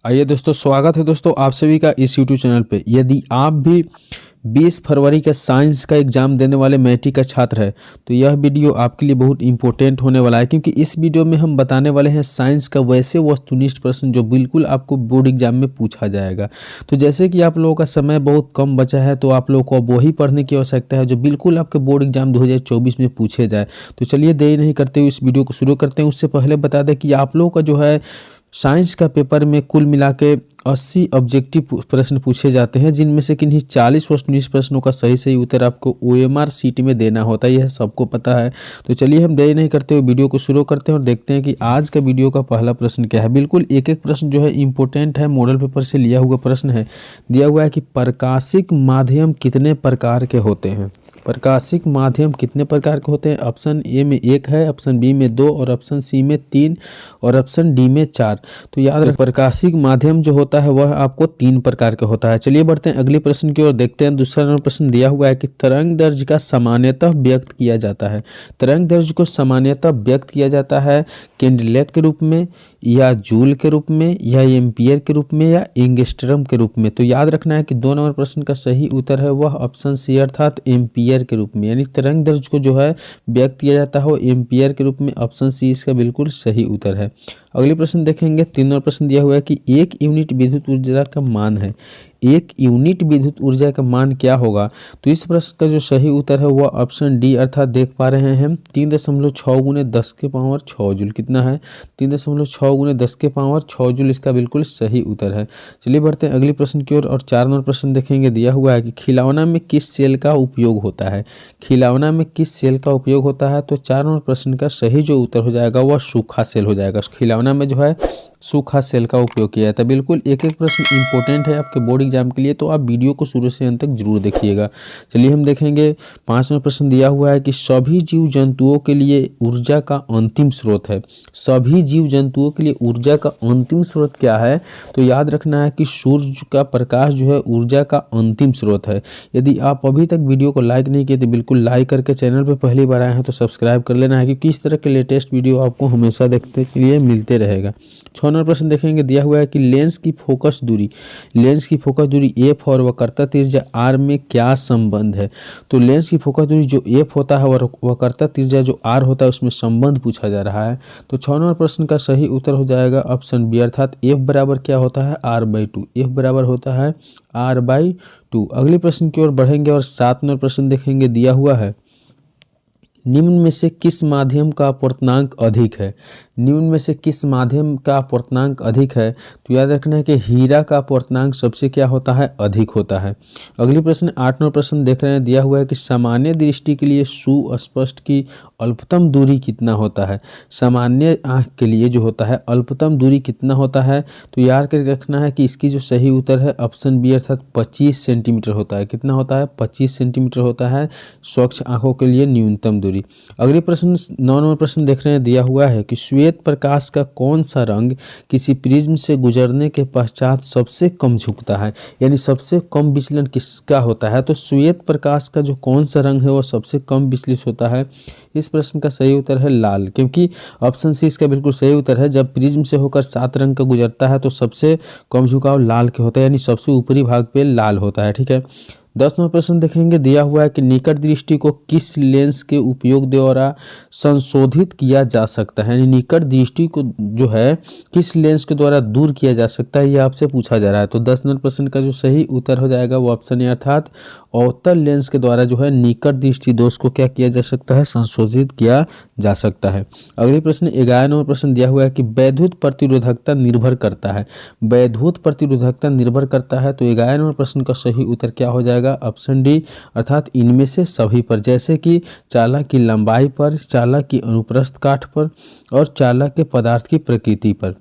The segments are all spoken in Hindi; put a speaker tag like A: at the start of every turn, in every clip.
A: आइए दोस्तों, स्वागत है दोस्तों आप सभी का इस यूट्यूब चैनल पे। यदि आप भी 20 फरवरी का साइंस का एग्ज़ाम देने वाले मैट्रिक का छात्र है तो यह वीडियो आपके लिए बहुत इंपॉर्टेंट होने वाला है, क्योंकि इस वीडियो में हम बताने वाले हैं साइंस का वैसे वस्तुनिष्ठ प्रश्न जो बिल्कुल आपको बोर्ड एग्जाम में पूछा जाएगा। तो जैसे कि आप लोगों का समय बहुत कम बचा है तो आप लोगों को अब वही पढ़ने की आवश्यकता है जो बिल्कुल आपके बोर्ड एग्जाम 2024 में पूछे जाए। तो चलिए देरी नहीं करते हुए इस वीडियो को शुरू करते हैं। उससे पहले बता दें कि आप लोगों का जो है साइंस का पेपर में कुल मिला के 80 ऑब्जेक्टिव प्रश्न पूछे जाते हैं, जिनमें से किन्हीं 40 वस्तुनिष्ठ प्रश्नों का सही उत्तर आपको OMR शीट में देना होता है। यह सबको पता है। तो चलिए हम देरी नहीं करते हुए वीडियो को शुरू करते हैं और देखते हैं कि आज का वीडियो का पहला प्रश्न क्या है। बिल्कुल एक एक प्रश्न जो है इंपॉर्टेंट है, मॉडल पेपर से लिया हुआ प्रश्न है। दिया हुआ है कि प्रकाशिक माध्यम कितने प्रकार के होते हैं। प्रकाशिक माध्यम कितने प्रकार के होते हैं। ऑप्शन ए में 1 है, ऑप्शन बी में 2 और ऑप्शन सी में 3 और ऑप्शन डी में 4। तो याद रखें प्रकाशिक माध्यम जो होता है वह आपको 3 प्रकार का होता है। चलिए बढ़ते हैं अगले प्रश्न की ओर, देखते हैं। दूसरा नंबर प्रश्न दिया हुआ है कि तरंग दैर्ध्य का सामान्यतः व्यक्त किया जाता है। तरंग दैर्ध्य को सामान्यतः व्यक्त किया जाता है कैंडिलेट के रूप में या जूल के रूप में या एम्पियर के रूप में या एंगस्ट्रम के रूप में। तो याद रखना है कि 2 नंबर प्रश्न का सही उत्तर है वह ऑप्शन सी अर्थात एम्पियर के रूप में, यानी तरंग दैर्ध्य को जो है व्यक्त किया जाता है वो एम्पियर के रूप में। ऑप्शन सी इसका बिल्कुल सही उत्तर है। अगले प्रश्न देखेंगे। 3 नंबर प्रश्न दिया हुआ है कि 1 यूनिट विद्युत ऊर्जा का मान है। 1 यूनिट विद्युत ऊर्जा का मान क्या होगा। तो इस प्रश्न का जो सही उत्तर है वह ऑप्शन डी अर्थात देख पा रहे हैं 3.6 गुने 10 के पावर 6 जूल। कितना है 3.6 गुने 10 के पावर 6 जूल, इसका बिल्कुल सही उत्तर है। चलिए बढ़ते हैं अगले प्रश्न की ओर और 4 नंबर प्रश्न देखेंगे। दिया हुआ है कि खिलौना में किस सेल का उपयोग होता है। खिलौना में किस सेल का उपयोग होता है। तो 4 नंबर प्रश्न का सही जो उत्तर हो जाएगा वह सूखा सेल हो जाएगा। खिलौना में जो है सूखा सेल का उपयोग किया जाता है। बिल्कुल एक एक प्रश्न इंपॉर्टेंट है आपके बोर्ड एग्जाम के लिए, तो आप वीडियो को शुरू से अंत तक जरूर देखिएगा। चलिए हम देखेंगे। 5वां प्रश्न दिया हुआ है कि सभी जीव जंतुओं के लिए ऊर्जा का अंतिम स्रोत है। सभी जीव जंतुओं के लिए ऊर्जा का अंतिम स्रोत क्या है। तो याद रखना है कि सूर्य का प्रकाश जो है ऊर्जा का अंतिम स्रोत है। यदि आप अभी तक वीडियो को लाइक नहीं किए तो बिल्कुल लाइक करके, चैनल पर पहली बार आए हैं तो सब्सक्राइब कर लेना है, क्योंकि इस तरह के लेटेस्ट वीडियो आपको हमेशा देखने के लिए मिलते रहेगा। 6 नंबर प्रश्न देखेंगे। दिया हुआ है कि लेंस की फोकस दूरी f और वक्रता त्रिज्या r में क्या संबंध है। तो लेंस की फोकस दूरी जो f होता है और वक्रता त्रिज्या जो r होता है उसमें संबंध पूछा जा रहा है। तो 6 नंबर प्रश्न का सही उत्तर हो जाएगा ऑप्शन बी अर्थात f बराबर क्या होता है r/2। f बराबर होता है r/2। अगले प्रश्न की ओर बढ़ेंगे और 7 नंबर प्रश्न देखेंगे। दिया हुआ है निम्न में से किस माध्यम का अपर्तनांक अधिक है। निम्न में से किस माध्यम का अपर्तनांक अधिक है। तो याद रखना है कि हीरा का अपर्तनांक सबसे क्या होता है अधिक होता है। अगले प्रश्न 8 नंबर प्रश्न देख रहे हैं। दिया हुआ है कि सामान्य दृष्टि के लिए सुस्पष्ट की अल्पतम दूरी कितना होता है। सामान्य आँख के लिए जो होता है अल्पतम दूरी कितना होता है। तो याद करके रखना है कि इसकी जो सही उत्तर है ऑप्शन बी अर्थात 25 सेंटीमीटर होता है। कितना होता है 25 सेंटीमीटर होता है स्वच्छ आँखों के लिए न्यूनतम दूरी। अगले प्रश्न 9 नंबर प्रश्न देख रहे हैं। दिया हुआ है कि श्वेत प्रकाश का कौन सा रंग किसी प्रिज्म से गुजरने के पश्चात सबसे कम झुकता है, यानी सबसे कम विचलन किसका होता है। तो श्वेत प्रकाश का जो कौन सा रंग है वो सबसे कम विचलित होता है। इस प्रश्न का सही उत्तर है लाल, क्योंकि ऑप्शन सी इसका बिल्कुल सही उत्तर है। जब प्रिज्म से होकर 7 रंग का गुजरता है तो सबसे कम झुकाव लाल के होता है, यानी सबसे ऊपरी भाग पे लाल होता है। ठीक है। 10 नंबर प्रश्न देखेंगे। दिया हुआ है कि निकट दृष्टि को किस लेंस के उपयोग द्वारा संशोधित किया जा सकता है, यानी निकट दृष्टि को जो है किस लेंस के द्वारा दूर किया जा सकता है, ये आपसे पूछा जा रहा है। तो 10 नंबर प्रश्न का जो सही उत्तर हो जाएगा वो ऑप्शन ए अर्थात अवतल लेंस के द्वारा जो है निकट दृष्टि दोष को क्या किया जा सकता है संशोधित किया जा सकता है। अगले प्रश्न 11 नंबर प्रश्न दिया हुआ है कि वैद्युत प्रतिरोधकता निर्भर करता है। वैद्युत प्रतिरोधकता निर्भर करता है। तो 11 नंबर प्रश्न का सही उत्तर क्या हो जाएगा ऑप्शन डी अर्थात इनमें से सभी पर, जैसे कि चालक की लंबाई पर, चालक की अनुप्रस्थ काठ पर और चालक के पदार्थ की प्रकृति पर।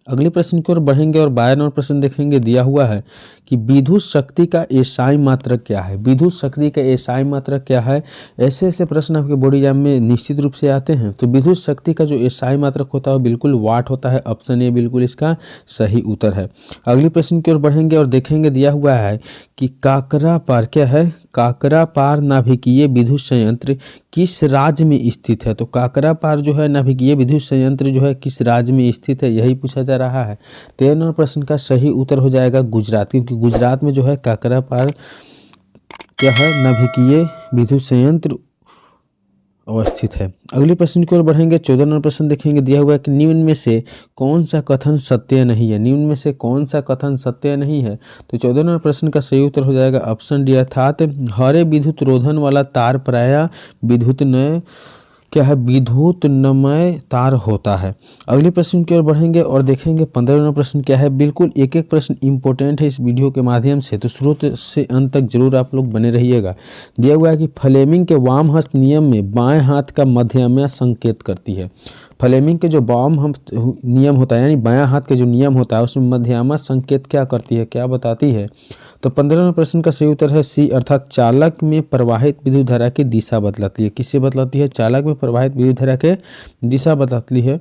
A: अगले प्रश्न की ओर बढ़ेंगे और 12 नंबर प्रश्न देखेंगे। दिया हुआ है कि विद्युत शक्ति का एसआई मात्रक क्या है। विद्युत शक्ति का एसआई मात्रक क्या है। ऐसे ऐसे प्रश्न आपके बोर्ड एग्जाम में निश्चित रूप से आते हैं। तो विद्युत शक्ति का जो एसआई मात्रक होता है बिल्कुल वाट होता है। ऑप्शन ए बिल्कुल इसका सही उत्तर है। अगले प्रश्न की ओर बढ़ेंगे और देखेंगे। दिया हुआ है कि काकरा पार क्या है। काकरा पार नाभिकीय विद्युत संयंत्र किस राज्य में स्थित है। तो काकरा पार जो है नाभिकीय विद्युत संयंत्र जो है किस राज्य में स्थित है, यही पूछा जा जा रहा है। 13 नंबर प्रश्न का सही उत्तर हो जाएगा गुजरात, क्योंकि गुजरात में जो है काकरापार क्या है, नाभिकीय विद्युत संयंत्र अवस्थित है। अगले प्रश्न की ओर बढ़ेंगे। 14 नंबर प्रश्न देखेंगे, दिया हुआ है कि निम्न में से कौन सा कथन सत्य नहीं है। निम्न में से कौन सा कथन सत्य नहीं है, तो 14 नंबर प्रश्न का सही उत्तर हो जाएगा ऑप्शन डी, अर्थात हरे विद्युत रोधन वाला तार प्रायः विद्युत नय क्या है, विद्युतमय तार होता है। अगले प्रश्न की ओर बढ़ेंगे और देखेंगे 15 नंबर प्रश्न क्या है। बिल्कुल एक एक प्रश्न इंपॉर्टेंट है इस वीडियो के माध्यम से, तो शुरू से अंत तक जरूर आप लोग बने रहिएगा। दिया हुआ है कि फ्लेमिंग के वाम हस्त नियम में बाएं हाथ का मध्यमा संकेत करती है। फ्लेमिंग के जो वाम हस्त नियम होता है, यानी बायां हाथ के जो नियम होता है, उसमें मध्यमा संकेत क्या करती है, क्या बताती है, तो 15 नंबर प्रश्न का सही उत्तर है सी, अर्थात चालक में प्रवाहित विद्युत धारा की दिशा बतलाती है। किससे बतलाती है, चालक में प्रवाहित विद्युत धारा के दिशा बतलाती है।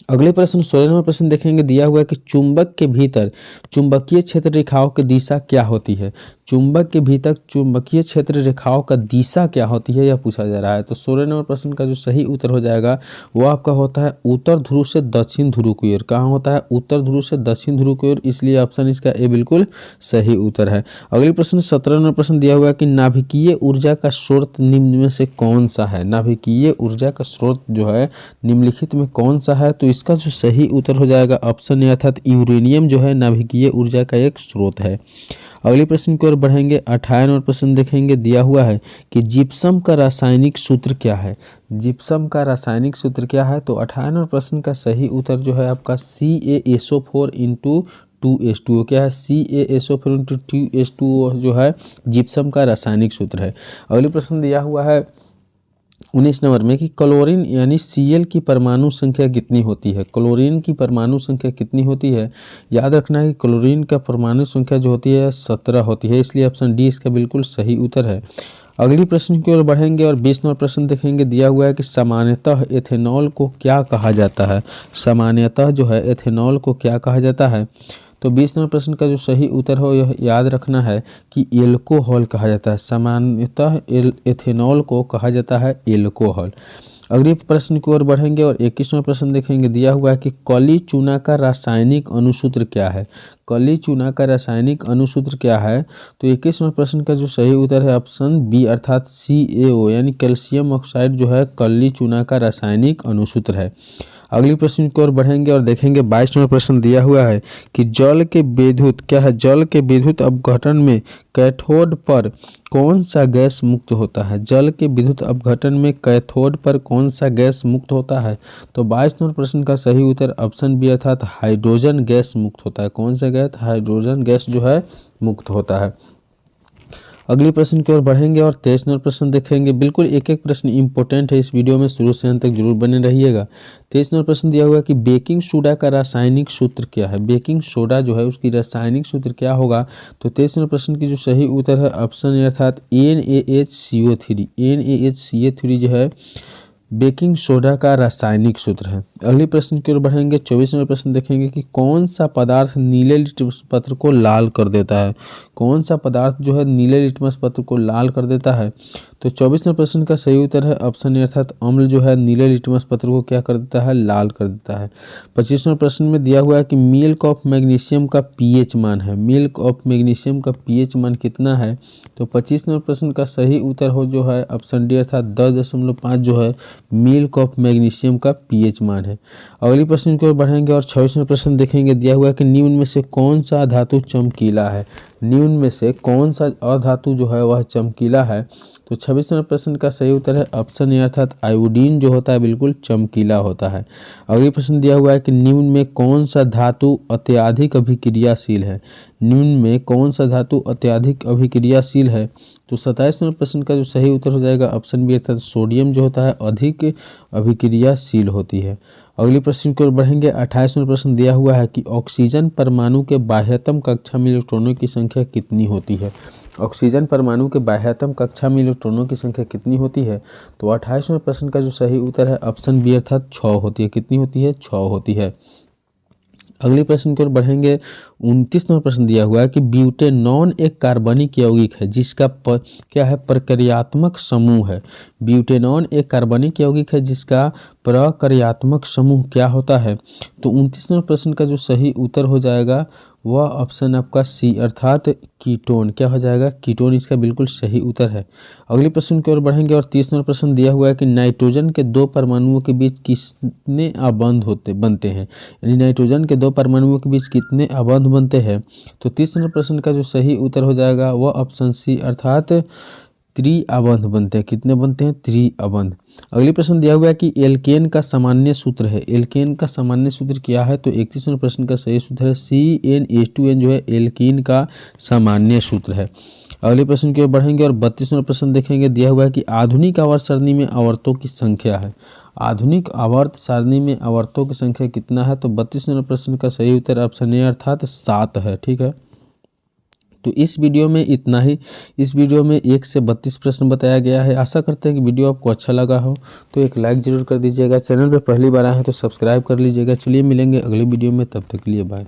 A: अगले प्रश्न 16 नंबर प्रश्न देखेंगे, दिया हुआ है कि चुंबक के भीतर चुंबकीय क्षेत्र रेखाओं की दिशा क्या होती है। चुंबक के भीतर चुंबकीय क्षेत्र रेखाओं का दिशा क्या होती है, यह पूछा जा रहा है। तो 16 नंबर प्रश्न का जो सही उत्तर हो जाएगा वो आपका होता है उत्तर ध्रुव से दक्षिण ध्रुव की ओर। कहाँ होता है, उत्तर ध्रुव से दक्षिण ध्रुव की ओर, इसलिए ऑप्शन इसका ए बिल्कुल सही उत्तर है। अगले प्रश्न 17 नंबर प्रश्न दिया हुआ है कि नाभिकीय ऊर्जा का स्रोत निम्न में से कौन सा है। नाभिकीय ऊर्जा का स्रोत जो है निम्नलिखित में कौन सा है, तो इसका जो सही उत्तर हो जाएगा ऑप्शन ए, अर्थात यूरेनियम जो है नाभिकीय ऊर्जा का एक स्रोत है। अगले प्रश्न की ओर बढ़ेंगे। 18 नंबर प्रश्न देखेंगे, दिया हुआ है कि जिप्सम का रासायनिक सूत्र क्या है। जिप्सम का रासायनिक सूत्र क्या है, तो 18 नंबर प्रश्न का सही उत्तर जो है आपका CaSO4 इंटू 2H2O क्या है, CaSO4 इंटू 2H2O जो है जिप्सम का रासायनिक सूत्र है। अगले प्रश्न दिया हुआ है 19 नंबर में कि क्लोरीन यानी Cl की परमाणु संख्या कितनी होती है। क्लोरीन की परमाणु संख्या कितनी होती है, याद रखना है कि क्लोरीन का परमाणु संख्या जो होती है 17 होती है, इसलिए ऑप्शन डी इसका बिल्कुल सही उत्तर है। अगली प्रश्न की ओर बढ़ेंगे और 20 नंबर प्रश्न देखेंगे। दिया हुआ है कि सामान्यतः एथेनॉल को क्या कहा जाता है। सामान्यतः जो है एथेनॉल को क्या कहा जाता है, तो 20 नंबर प्रश्न का जो सही उत्तर हो यह याद रखना है कि एल्कोहल कहा जाता है। सामान्यतः एथेनॉल को कहा जाता है एल्कोहल। अगले प्रश्न की ओर बढ़ेंगे और 21वां प्रश्न देखेंगे। दिया हुआ है कि काली चूना का रासायनिक अनुसूत्र क्या है। काली चूना का रासायनिक अनुसूत्र क्या है, तो 21वां प्रश्न का जो सही उत्तर है ऑप्शन बी, अर्थात CaO यानी कैल्शियम ऑक्साइड जो है काली चूना का रासायनिक अनुसूत्र है। अगली प्रश्न की ओर बढ़ेंगे और देखेंगे 22 नंबर प्रश्न दिया हुआ है कि जल के विद्युत क्या है, जल के विद्युत अपघटन में कैथोड पर कौन सा गैस मुक्त होता है। जल के विद्युत अपघटन में कैथोड पर कौन सा गैस मुक्त होता है, तो 22 नंबर प्रश्न का सही उत्तर ऑप्शन बी, अर्थात हाइड्रोजन गैस मुक्त होता है। कौन सा गैस, हाइड्रोजन गैस जो है मुक्त होता है। अगले प्रश्न की ओर बढ़ेंगे और 23 नंबर प्रश्न देखेंगे। बिल्कुल एक एक प्रश्न इंपॉर्टेंट है इस वीडियो में, शुरू से अंत तक जरूर बने रहिएगा। 23 नंबर प्रश्न दिया हुआ है कि बेकिंग सोडा का रासायनिक सूत्र क्या है। बेकिंग सोडा जो है उसकी रासायनिक सूत्र क्या होगा, तो 23 नंबर प्रश्न की जो सही उत्तर है ऑप्शन ए, अर्थात NaHCO3। NaHCO3 जो है बेकिंग सोडा का रासायनिक सूत्र है। अगले प्रश्न की ओर बढ़ेंगे। 24 नंबर प्रश्न देखेंगे कि कौन सा पदार्थ नीले लिटमस पत्र को लाल कर देता है। कौन सा पदार्थ जो है नीले लिटमस पत्र को लाल कर देता है, तो 24 नंबर प्रश्न का सही उत्तर है ऑप्शन ए, अर्थात अम्ल जो है नीले लिटमस पत्र को क्या कर देता है, लाल कर देता है। 25 नंबर प्रश्न में दिया हुआ है कि मिल्क ऑफ मैग्नीशियम का pH मान है। मिल्क ऑफ मैग्नीशियम का pH मान कितना है, तो 25 नंबर प्रश्न का सही उत्तर हो जो है ऑप्शन डी, अर्थात 10.5 जो है मिल्क ऑफ मैग्नीशियम का pH मान है। अगली प्रश्न की ओर बढ़ेंगे और 26 नंबर प्रश्न देखेंगे। दिया हुआ है कि निम्न में से कौन सा धातु चमकीला है। निम्न में से कौन सा अधातु जो है वह चमकीला है, तो 26 नंबर प्रश्न का सही उत्तर है ऑप्शन ए, अर्थात आयोडीन जो होता है बिल्कुल चमकीला होता है। अगली प्रश्न दिया हुआ है कि निम्न में कौन सा धातु अत्यधिक अभिक्रियाशील है। निम्न में कौन सा धातु अत्यधिक अभिक्रियाशील है, तो 27 नंबर प्रश्न का जो सही उत्तर हो जाएगा ऑप्शन बी, अर्थात सोडियम जो होता है अधिक अभिक्रियाशील होती है। अगले प्रश्न की ओर बढ़ेंगे। 28 नंबर प्रश्न दिया हुआ है कि ऑक्सीजन परमाणु के बाह्यतम कक्षा में इलेक्ट्रॉनों की संख्या कितनी होती है। ऑक्सीजन परमाणु के बाह्यतम कक्षा में इलेक्ट्रॉनों की संख्या कितनी होती है, तो 28वें प्रश्न का जो सही उत्तर है ऑप्शन बी, अर्थात 6 होती है। कितनी होती है, 6 होती है। अगले प्रश्न की ओर बढ़ेंगे। 29 नंबर प्रश्न दिया हुआ है कि ब्यूटेनॉन एक कार्बनिक यौगिक है जिसका क्या है, प्रक्रियात्मक समूह है। ब्यूटेनॉन एक कार्बनिक यौगिक है जिसका प्रक्रियात्मक समूह क्या होता है। तो 29 नंबर प्रश्न का जो सही उत्तर हो जाएगा वह ऑप्शन आपका सी अर्थात कीटोन। क्या हो जाएगा, कीटोन इसका बिल्कुल सही उत्तर है। अगले प्रश्न की ओर बढ़ेंगे और 30 नंबर प्रश्न दिया हुआ है कि नाइट्रोजन के दो परमाणुओं के बीच कितने अबंध बनते हैं। यानी नाइट्रोजन के दो परमाणुओं के बीच कितने अबंध बनते हैं। तो 30 नंबर प्रश्न का जो सही उत्तर हो जाएगा वह ऑप्शन सी अर्थात त्रिअबंध बनते हैं। कितने बनते हैं, त्रिअबंध। अगली प्रश्न दिया हुआ है कि एल्केन का सामान्य सूत्र है। एल्केन का सामान्य सूत्र क्या है। तो 31 नंबर प्रश्न का सही सूत्र है CnH2n जो है एल्कीन का सामान्य सूत्र है। अगले प्रश्न की ओर बढ़ेंगे और 32 नंबर प्रश्न देखेंगे। दिया हुआ है कि आधुनिक आवर्त सारणी में आवर्तों की संख्या है। आधुनिक आवर्त सारणी में आवर्तों की संख्या कितना है। तो 32 नंबर प्रश्न का सही उत्तर ऑप्शन ए अर्थात 7 है। ठीक है, तो इस वीडियो में इतना ही। इस वीडियो में 1 से 32 प्रश्न बताया गया है। आशा करते हैं कि वीडियो आपको अच्छा लगा हो, तो एक लाइक ज़रूर कर दीजिएगा। चैनल पर पहली बार आए हैं तो सब्सक्राइब कर लीजिएगा। चलिए मिलेंगे अगली वीडियो में, तब तक के लिए बाय।